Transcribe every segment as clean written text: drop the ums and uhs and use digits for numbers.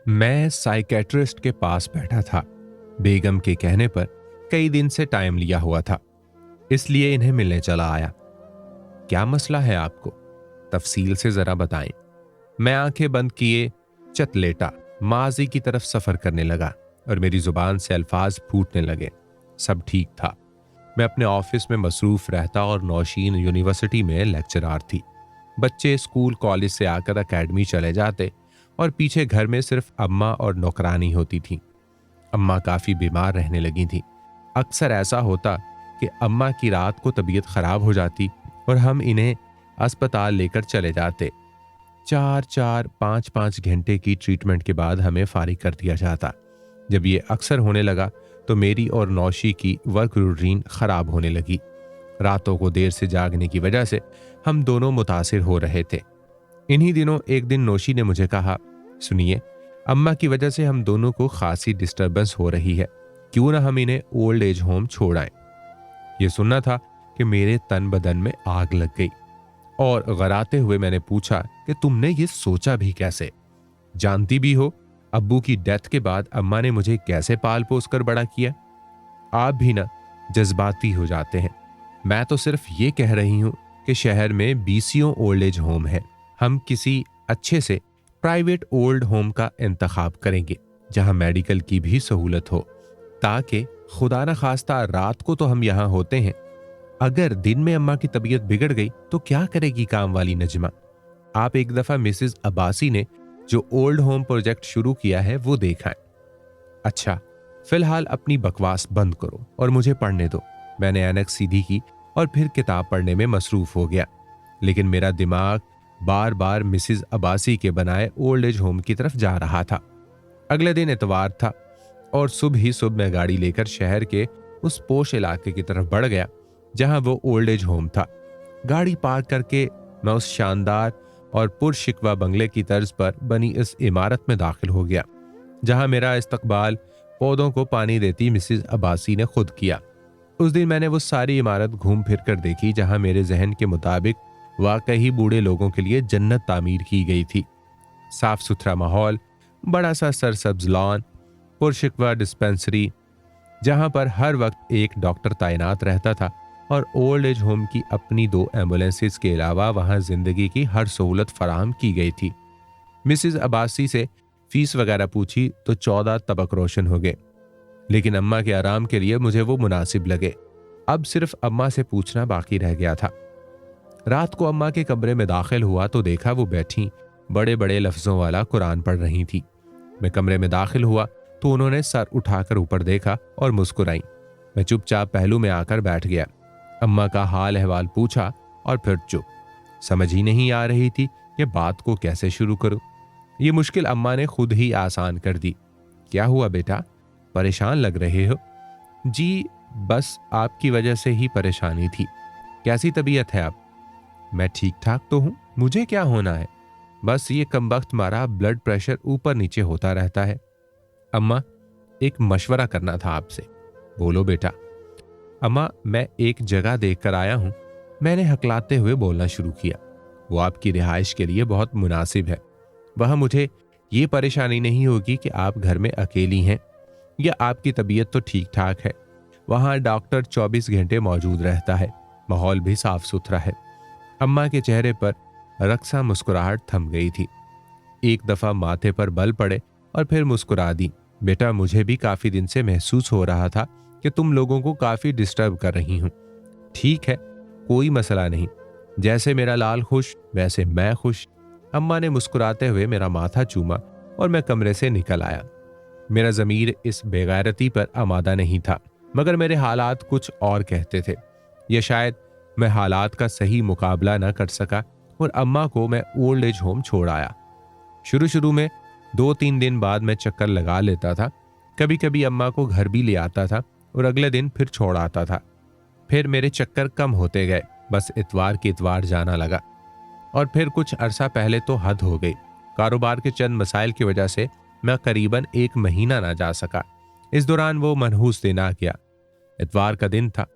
मैं साइकेट्रिस्ट के पास बैठा था। बेगम के कहने पर कई दिन से टाइम लिया हुआ था, इसलिए इन्हें मिलने चला आया। क्या मसला है आपको? तफसील से जरा बताएं। मैं आंखें बंद किए चत लेटा माजी की तरफ सफर करने लगा और मेरी जुबान से अल्फाज फूटने लगे। सब ठीक था। मैं अपने ऑफिस में मसरूफ रहता और नौशीन यूनिवर्सिटी में लेक्चरार थी। बच्चे स्कूल कॉलेज से आकर एकेडमी चले जाते और पीछे घर में सिर्फ अम्मा और नौकरानी होती थी। अम्मा काफी बीमार रहने लगी थी। अक्सर ऐसा होता कि अम्मा की रात को तबीयत खराब हो जाती और हम इन्हें अस्पताल लेकर चले जाते। 4-4, 5-5 घंटे की ट्रीटमेंट के बाद हमें फारिग कर दिया जाता। जब ये अक्सर होने लगा तो मेरी और नौशी की वर्क रूटीन खराब होने लगी। रातों को देर से जागने की वजह से हम दोनों मुतासिर हो रहे थे। इन्हीं दिनों एक दिन नौशी ने मुझे कहा, सुनिए, अम्मा की वजह से हम दोनों को खासी डिस्टरबेंस हो रही है, क्यों ना हम इन्हें ओल्ड एज होम छोड़ आएं। ये सुनना था कि मेरे तन बदन में आग लग गई और गराते हुए मैंने पूछा कि तुमने ये सोचा भी कैसे? जानती भी हो अब्बू की डेथ के बाद अम्मा ने मुझे कैसे पाल पोस कर बड़ा किया। आप भी ना जज्बाती हो जाते हैं। मैं तो सिर्फ ये कह रही हूं कि शहर में बीसियों ओल्ड एज होम है। हम किसी अच्छे से प्राइवेट ओल्ड होम का इंतखाब करेंगे जहां मेडिकल की भी सहूलत हो, ताकि खुदा न खास्ता रात को तो हम यहां होते हैं, अगर दिन में अम्मा की तबीयत बिगड़ गई तो क्या करेगी काम वाली नजमा? आप एक दफा मिसेस अब्बासी ने जो ओल्ड होम प्रोजेक्ट शुरू किया है वो देखा है। अच्छा, फिलहाल अपनी बकवास बंद करो और मुझे पढ़ने दो। मैंने ऐनक सीधी की और फिर किताब पढ़ने में मसरूफ हो गया, लेकिन मेरा दिमाग बार बार मिसेस अब्बासी के बनाए ओल्ड एज होम की तरफ जा रहा था। अगले दिन इतवार था और सुबह ही सुबह मैं गाड़ी लेकर शहर के उस पोश इलाके की तरफ बढ़ गया जहां वो ओल्ड एज होम था। गाड़ी पार्क करके मैं उस शानदार और पुरशिकवा बंगले की तर्ज पर बनी इस इमारत में दाखिल हो गया जहां मेरा इस्तकबाल पौधों को पानी देती मिसेस अब्बासी ने खुद किया। उस दिन मैंने वो सारी इमारत घूम फिर कर देखी जहां मेरे जहन के मुताबिक वाकई बूढ़े लोगों के लिए जन्नत तामीर की गई थी। साफ सुथरा माहौल, बड़ा सा सरसब्ज लॉन, पुरशिकवा डिस्पेंसरी जहां पर हर वक्त एक डॉक्टर तैनात रहता था और ओल्ड एज होम की अपनी 2 एम्बुलेंसेस के अलावा वहां जिंदगी की हर सहूलत फराहम की गई थी। मिसेस अब्बासी से फीस वगैरह पूछी तो 14 तबक रोशन हो गए, लेकिन अम्मा के आराम के लिए मुझे वो मुनासिब लगे। अब सिर्फ अम्मा से पूछना बाकी रह गया था। रात को अम्मा के कमरे में दाखिल हुआ तो देखा वो बैठी बड़े बड़े लफ्जों वाला कुरान पढ़ रही थी। मैं कमरे में दाखिल हुआ तो उन्होंने सर उठाकर ऊपर देखा और मुस्कुराई। मैं चुपचाप पहलू में आकर बैठ गया। अम्मा का हाल अहवाल पूछा और फिर चुप। समझ ही नहीं आ रही थी कि बात को कैसे शुरू करूं। ये मुश्किल अम्मा ने खुद ही आसान कर दी। क्या हुआ बेटा, परेशान लग रहे हो? जी, बस आपकी वजह से ही परेशानी थी। कैसी तबीयत है आप? मैं ठीक ठाक तो हूं, मुझे क्या होना है, बस ये कमबख्त मारा ब्लड प्रेशर ऊपर नीचे होता रहता है। अम्मा, एक मशवरा करना था आपसे। बोलो बेटा। अम्मा, मैं एक जगह देखकर आया हूं। मैंने हकलाते हुए बोलना शुरू किया। वो आपकी रिहाइश के लिए बहुत मुनासिब है। वहां मुझे ये परेशानी नहीं होगी कि आप घर में अकेली हैं या आपकी तबीयत तो ठीक ठाक है। वहां डॉक्टर 24 घंटे मौजूद रहता है। माहौल भी साफ सुथरा है। अम्मा के चेहरे पर रक्सा मुस्कुराहट थम गई थी। एक दफा माथे पर बल पड़े और फिर मुस्कुरा दी। बेटा, मुझे भी काफी दिन से महसूस हो रहा था कि तुम लोगों को काफी डिस्टर्ब कर रही हूं। ठीक है, कोई मसला नहीं। जैसे मेरा लाल खुश वैसे मैं खुश। अम्मा ने मुस्कुराते हुए मेरा माथा चूमा और मैं कमरे से निकल आया। मेरा ज़मीर इस बेगैरती पर आमादा नहीं था, मगर मेरे हालात कुछ और कहते थे। यह शायद मैं हालात का सही मुकाबला न कर सका और अम्मा को मैं ओल्ड एज होम छोड़ आया। शुरू शुरू में 2-3 दिन बाद मैं चक्कर लगा लेता था। कभी कभी अम्मा को घर भी ले आता था और अगले दिन फिर छोड़ आता था। फिर मेरे चक्कर कम होते गए, बस इतवार के इतवार जाना लगा। और फिर कुछ अरसा पहले तो हद हो गई। कारोबार के चंद मसाइल की वजह से मैं करीबन 1 महीना ना जा सका। इस दौरान वो मनहूस दिन आ गया। इतवार का दिन था।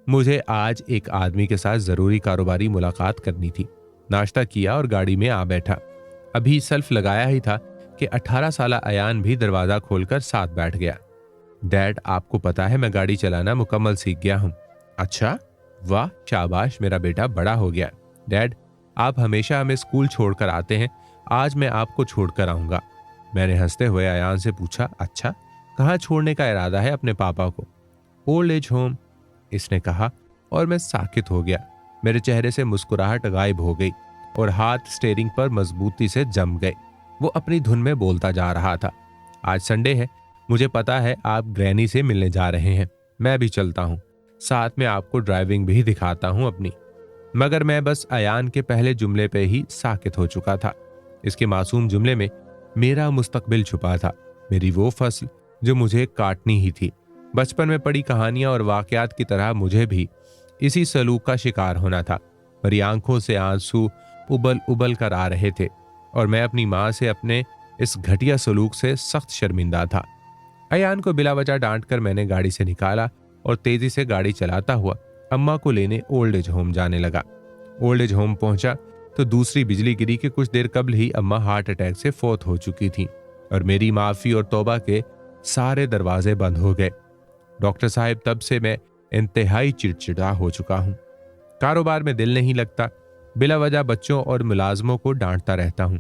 मुझे आज एक आदमी के साथ जरूरी कारोबारी मुलाकात करनी थी। नाश्ता किया और गाड़ी में आ बैठा। अभी सेल्फ लगाया ही था कि 18 साल अयान भी दरवाजा खोलकर साथ बैठ गया। डैड, आपको पता है मैं गाड़ी चलाना मुकम्मल सीख गया हूं। अच्छा, वाह, शाबाश, मेरा बेटा बड़ा हो गया। डैड, आप हमेशा हमें स्कूल छोड़कर आते हैं, आज मैं आपको छोड़कर आऊंगा। मैंने हंसते हुए अयान से पूछा, अच्छा, कहाँ छोड़ने का इरादा है अपने पापा को? ओल्ड एज होम, इसने कहा, और मैं साकित हो गया। मेरे चेहरे से मुस्कुराहट गायब हो गई और हाथ स्टीयरिंग पर मजबूती से जम गए। वो अपनी धुन में बोलता जा रहा था, आज संडे है, मुझे पता है आप ग्रैनी से मिलने जा रहे हैं, मैं भी चलता हूं, साथ में आपको ड्राइविंग भी दिखाता हूं अपनी। मगर मैं बस अयान के पहले जुमले पे ही साकित हो चुका था। इसके मासूम जुमले में मेरा मुस्तकबिल छुपा था, मेरी वो फसल जो मुझे काटनी ही थी। बचपन में पड़ी कहानियां और वाकयात की तरह मुझे भी इसी सलूक का शिकार होना था। मेरी आंखों से आंसू उबल उबल कर आ रहे थे और मैं अपनी माँ से अपने इस घटिया सलूक से सख्त शर्मिंदा था। अयान को बिला वजह डांटकर मैंने गाड़ी से निकाला और तेजी से गाड़ी चलाता हुआ अम्मा को लेने ओल्ड एज होम जाने लगा। ओल्ड एज होम पहुंचा तो दूसरी बिजली गिरी के कुछ देर कबल ही अम्मा हार्ट अटैक से फौत हो चुकी थी और मेरी माफी और तौबा के सारे दरवाजे बंद हो गए। डॉक्टर साहब, तब से मैं इंतहाई चिड़चिड़ा हो चुका हूं। कारोबार में दिल नहीं लगता, बिला वजह बच्चों और मुलाजमों को डांटता रहता हूं।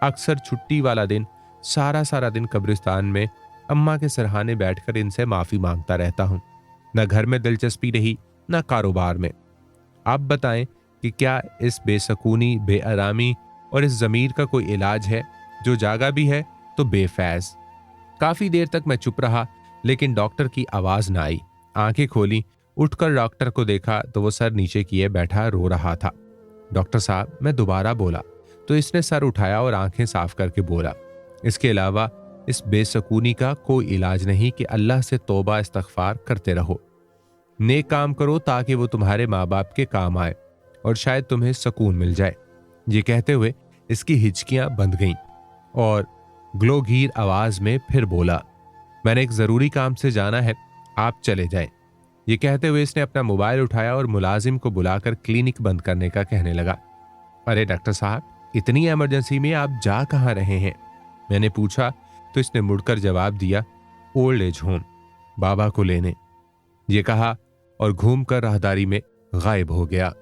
अक्सर छुट्टी वाला दिन सारा दिन कब्रिस्तान में अम्मा के सरहाने बैठकर इनसे माफी मांगता रहता हूं। न घर में दिलचस्पी रही, न कारोबार में। आप बताएं कि क्या इस बेसकूनी, बेआरामी और इस जमीर का कोई इलाज है? जो जागा भी है तो बेफैज। काफी देर तक मैं चुप रहा, लेकिन डॉक्टर की आवाज ना आई। आंखें खोली, उठकर डॉक्टर को देखा तो वो सर नीचे किए बैठा रो रहा था। डॉक्टर साहब, मैं दोबारा बोला तो इसने सर उठाया और आंखें साफ करके बोला, इसके अलावा इस बेसकूनी का कोई इलाज नहीं कि अल्लाह से तौबा इस्तगफार करते रहो, नेक काम करो ताकि वो तुम्हारे माँ बाप के काम आए और शायद तुम्हें सुकून मिल जाए। ये कहते हुए इसकी हिचकियां बंध गईं और ग्लोगीर आवाज में फिर बोला, मैंने एक जरूरी काम से जाना है, आप चले जाएं। ये कहते हुए इसने अपना मोबाइल उठाया और मुलाजिम को बुलाकर क्लिनिक बंद करने का कहने लगा। अरे डॉक्टर साहब, इतनी इमरजेंसी में आप जा कहां रहे हैं? मैंने पूछा तो इसने मुड़कर जवाब दिया, ओल्ड एज होम, बाबा को लेने। ये कहा और घूमकर राहदारी में गायब हो गया।